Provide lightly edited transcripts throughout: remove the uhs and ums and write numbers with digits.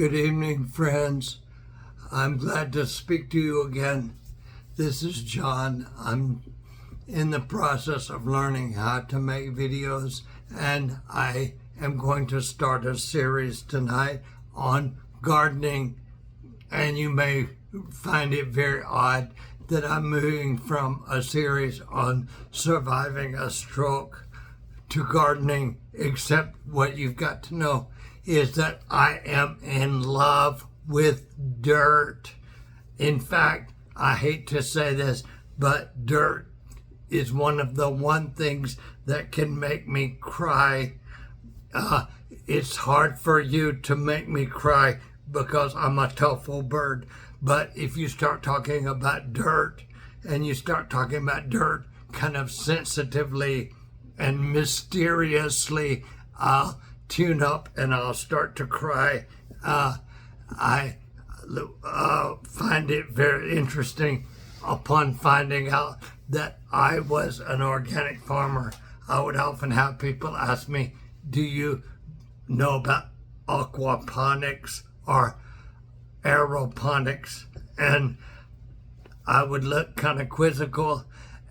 Good evening, friends. I'm glad to speak to you again. This is John. I'm in the process of learning how to make videos, and I am going to start a series tonight on gardening. And you may find it very odd that I'm moving from a series on surviving a stroke to gardening, except what you've got to know is that I am in love with dirt. In fact, I hate to say this, but dirt is one of the things that can make me cry. It's hard for you to make me cry because I'm a tough bird. But if you start talking about dirt, and you start talking about dirt kind of sensitively and mysteriously, I'll tune up and I'll start to cry. I find it very interesting upon finding out that I was an organic farmer. I would often have people ask me, do you know about aquaponics or aeroponics? And I would look kind of quizzical,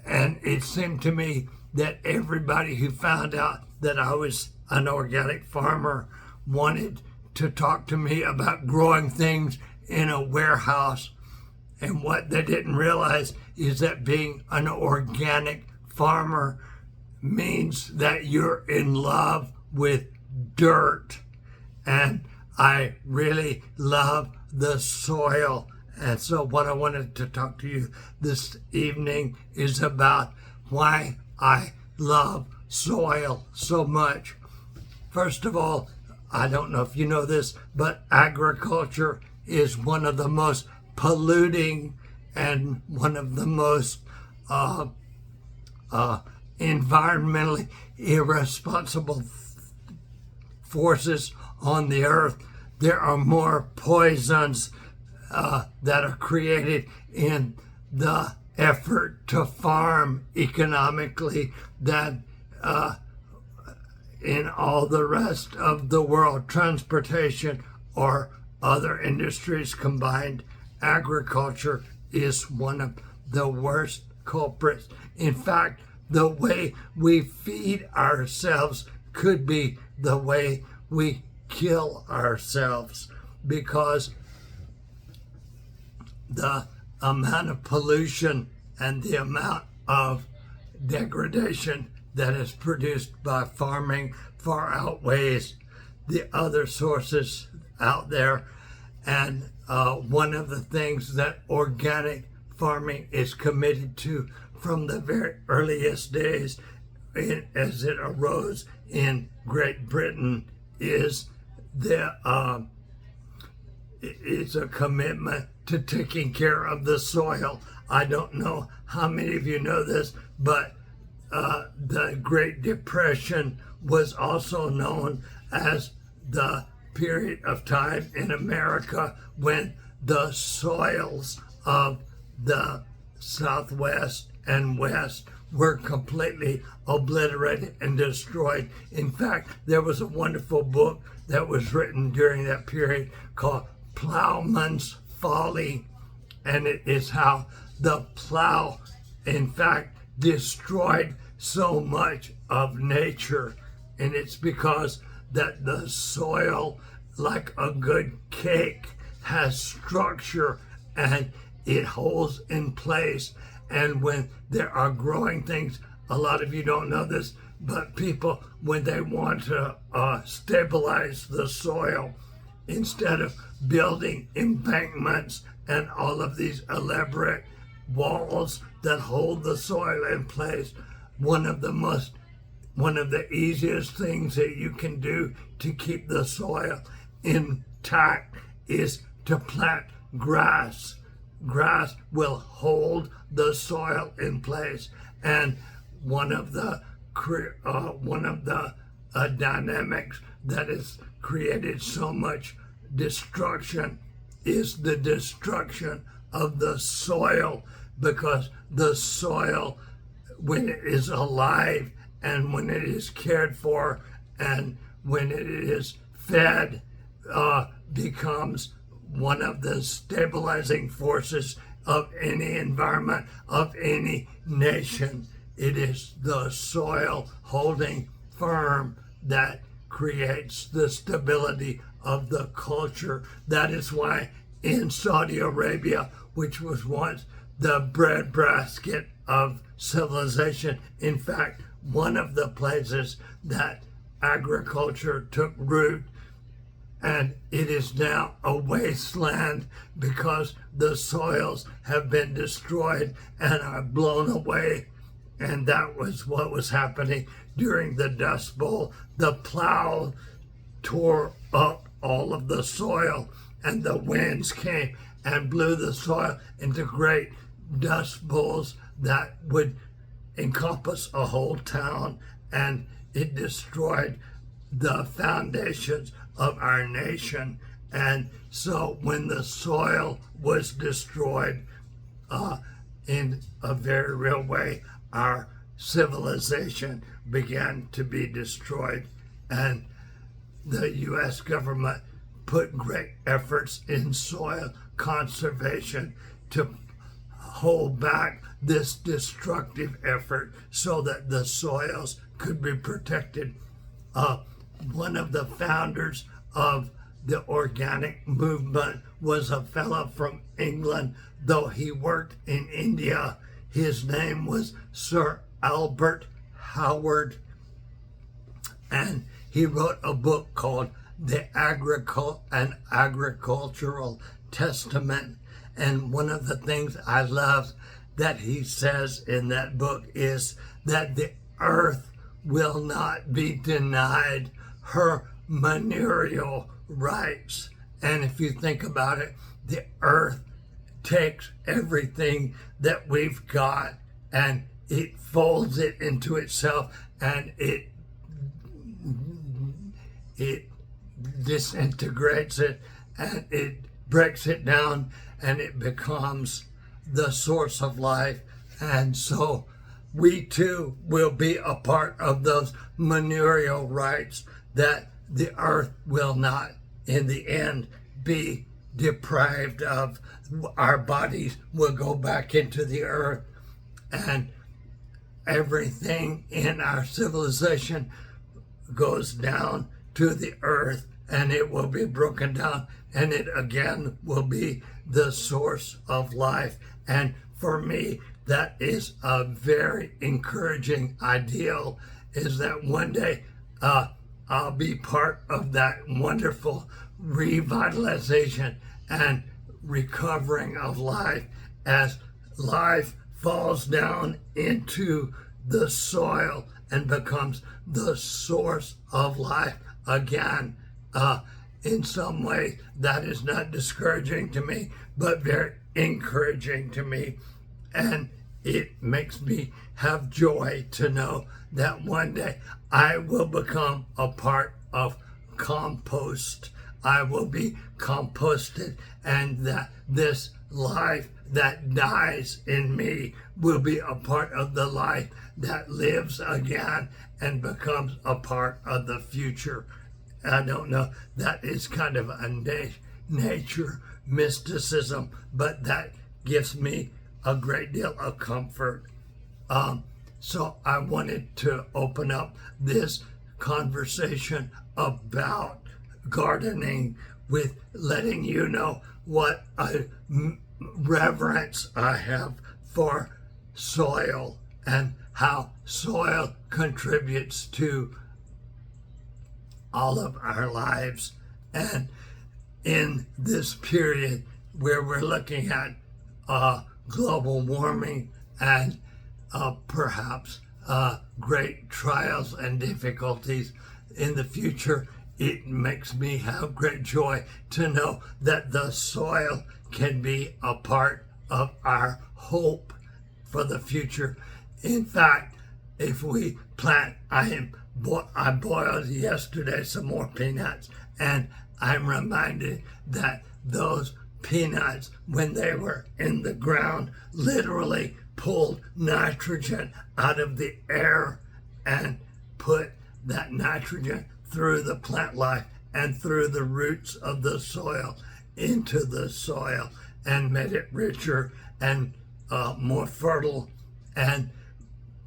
and it seemed to me that everybody who found out that I was an organic farmer wanted to talk to me about growing things in a warehouse. And what they didn't realize is that being an organic farmer means that you're in love with dirt. And I really love the soil. And so what I wanted to talk to you this evening is about why I love soil so much. First of all, I don't know if you know this, but agriculture is one of the most polluting and one of the most environmentally irresponsible forces on the earth. There are more poisons that are created in the effort to farm economically than in all the rest of the world, transportation or other industries combined. Agriculture is one of the worst culprits. In fact, the way we feed ourselves could be the way we kill ourselves, because the amount of pollution and the amount of degradation that is produced by farming far outweighs the other sources out there. And one of the things that organic farming is committed to from the very earliest days, as it arose in Great Britain, is it's a commitment to taking care of the soil. I don't know how many of you know this, but the Great Depression was also known as the period of time in America when the soils of the Southwest and West were completely obliterated and destroyed. In fact, there was a wonderful book that was written during that period called Plowman's Folly, and it is how the plow, in fact, destroyed so much of nature. And it's because that the soil, like a good cake, has structure and it holds in place. And when there are growing things, a lot of you don't know this, but people, when they want to stabilize the soil, instead of building embankments and all of these elaborate walls that hold the soil in place, one of the easiest things that you can do to keep the soil intact is to plant grass. Grass will hold the soil in place, and one of the dynamics that has created so much destruction is the destruction of the soil, because the soil, when it is alive and when it is cared for and when it is fed becomes one of the stabilizing forces of any environment, of any nation. It is the soil holding firm that creates the stability of the culture. That is why in Saudi Arabia, which was once the breadbasket of civilization, in fact, one of the places that agriculture took root, and it is now a wasteland because the soils have been destroyed and are blown away. And that was what was happening during the Dust Bowl. The plow tore up all of the soil, and the winds came and blew the soil into great dust bowls that would encompass a whole town, and it destroyed the foundations of our nation. And so when the soil was destroyed in a very real way, our civilization began to be destroyed. And the U.S. government put great efforts in soil conservation to hold back this destructive effort so that the soils could be protected. One of the founders of the organic movement was a fellow from England, though he worked in India. His name was Sir Albert Howard, and he wrote a book called The Agricultural Testament. And one of the things I love that he says in that book is that the earth will not be denied her manurial rights. And if you think about it, the earth takes everything that we've got and it folds it into itself, and it disintegrates it, and it breaks it down, and it becomes the source of life. And so we too will be a part of those manurial rights, that the earth will not in the end be deprived of. Our bodies will go back into the earth, and everything in our civilization goes down to the earth, and it will be broken down, and it again will be the source of life. And for me, that is a very encouraging ideal, is that one day I'll be part of that wonderful revitalization and recovering of life as life falls down into the soil and becomes the source of life again. In some way, that is not discouraging to me, but very encouraging to me. And it makes me have joy to know that one day I will become a part of compost. I will be composted, and that this life that dies in me will be a part of the life that lives again and becomes a part of the future. I don't know, that is kind of a nature mysticism, but that gives me a great deal of comfort. So I wanted to open up this conversation about gardening with letting you know what a reverence I have for soil and how soil contributes to all of our lives. And in this period where we're looking at global warming and perhaps great trials and difficulties in the future, it makes me have great joy to know that the soil can be a part of our hope for the future. In fact, if we plant, I boiled yesterday some more peanuts, and I'm reminded that those peanuts, when they were in the ground, literally pulled nitrogen out of the air and put that nitrogen through the plant life and through the roots of the soil into the soil and made it richer and more fertile. And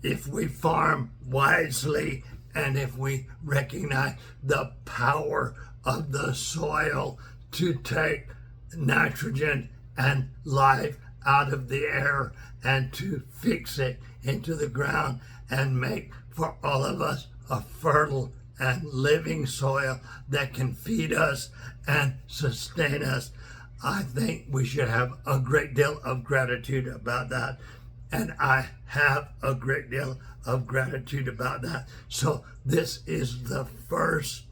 if we farm wisely and if we recognize the power of the soil to take nitrogen and life out of the air and to fix it into the ground and make for all of us a fertile and living soil that can feed us and sustain us, I think we should have a great deal of gratitude about that. And I have a great deal of gratitude about that. So this is the first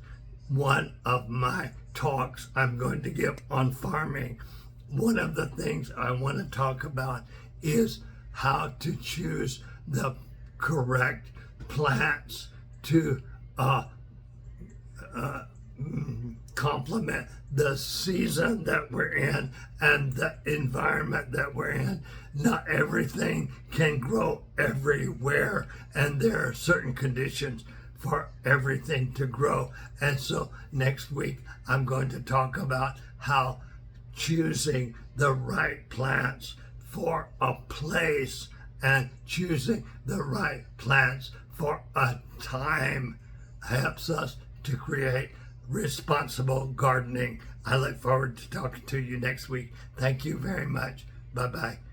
one of my talks I'm going to give on farming. One of the things I want to talk about is how to choose the correct plants to complement the season that we're in and the environment that we're in. Not everything can grow everywhere, and there are certain conditions for everything to grow. And so next week I'm going to talk about how choosing the right plants for a place and choosing the right plants for a time helps us to create responsible gardening. I look forward to talking to you next week. Thank you very much. Bye-bye.